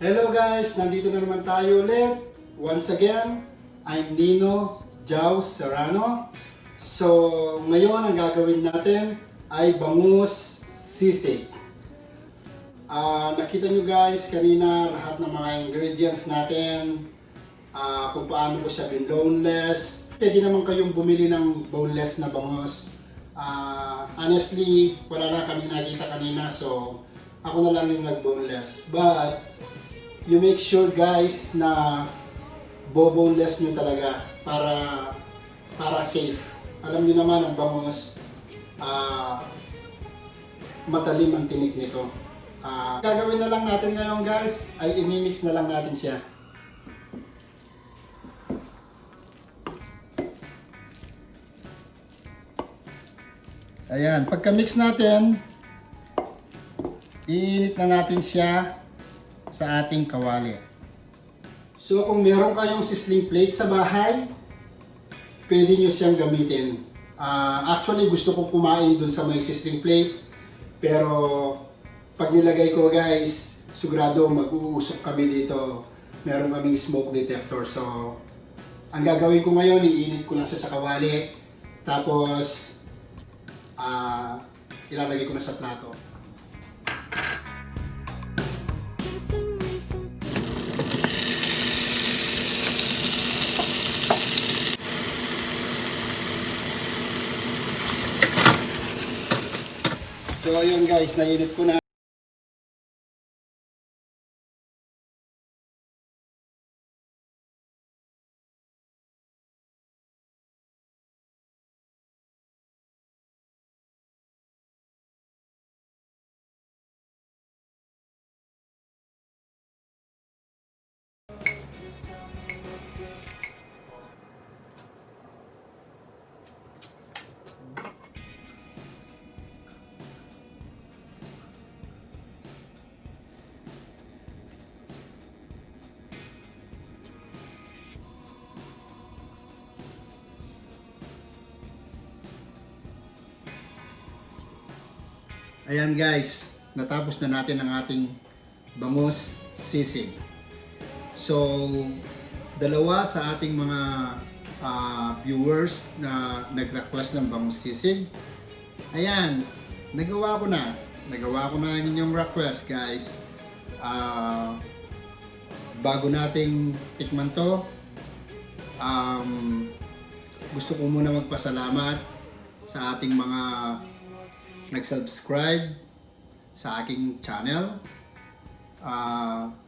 Hello guys, nandito na naman tayo ulit. Once again, I'm Nino Jau Serrano. So, ngayon ang gagawin natin ay bangus sisig. Nakita nyo guys kanina lahat ng mga ingredients natin, kung paano ko siya binoneless. Pwede naman kayong bumili ng boneless na bangus. Honestly, wala na kami nakita kanina, so ako na lang yung nag-boneless. But you make sure guys na boneless nyo talaga para safe. Alam niyo naman ang bangus, matalim ang tinik nito. Gagawin na lang natin ngayon guys ay imimix na lang natin siya. Ayan, pagka-mix natin, iinit na natin siya sa ating kawali. So kung meron kayong sizzling plate sa bahay, pwede nyo siyang gamitin. Actually gusto ko kumain dun sa may sizzling plate, pero pag nilagay ko guys, sigurado mag-uusok kami dito. Meron kaming smoke detector. So ang gagawin ko ngayon, iinit ko lang siya sa kawali, tapos ilalagay ko na sa plato. So ayun guys, nainit ko na. Ayan guys, natapos na natin ang ating bangus sisig. So, dalawa sa ating mga viewers na nag-request ng bangus sisig. Ayan, nagawa ko na. Nagawa ko na ang inyong request guys. Bago nating tikman to, gusto ko muna magpasalamat sa ating mga nag-subscribe sa aking channel,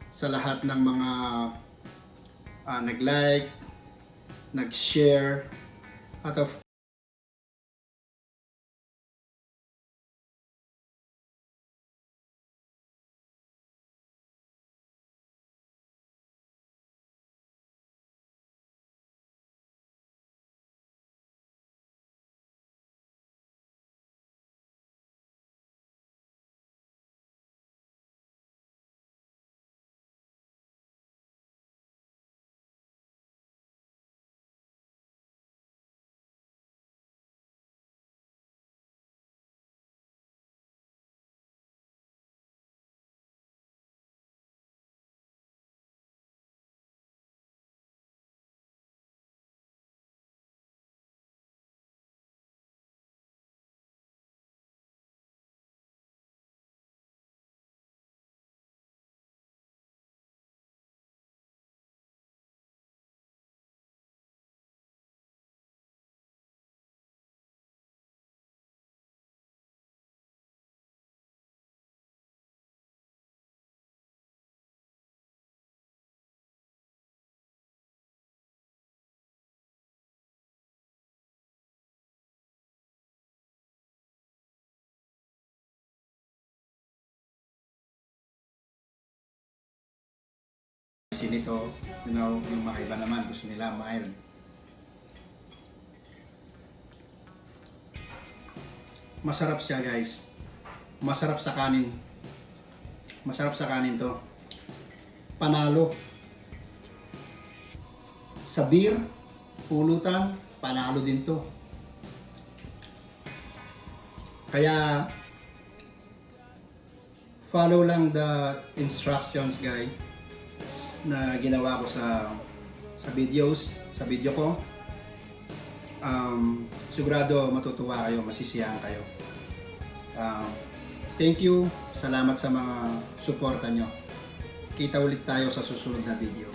sa lahat ng mga nag-like, nag-share, at of nito, yung mga iba naman gusto nila mild. Masarap siya guys. Masarap sa kanin. Masarap sa kanin to. Panalo. Sa beer, pulutan, panalo din to. Kaya follow lang the instructions guys. na ginawa ko sa video ko. Sigurado matutuwa kayo, masisiyahan kayo. Thank you, salamat sa mga suporta nyo. Kita ulit tayo sa susunod na video.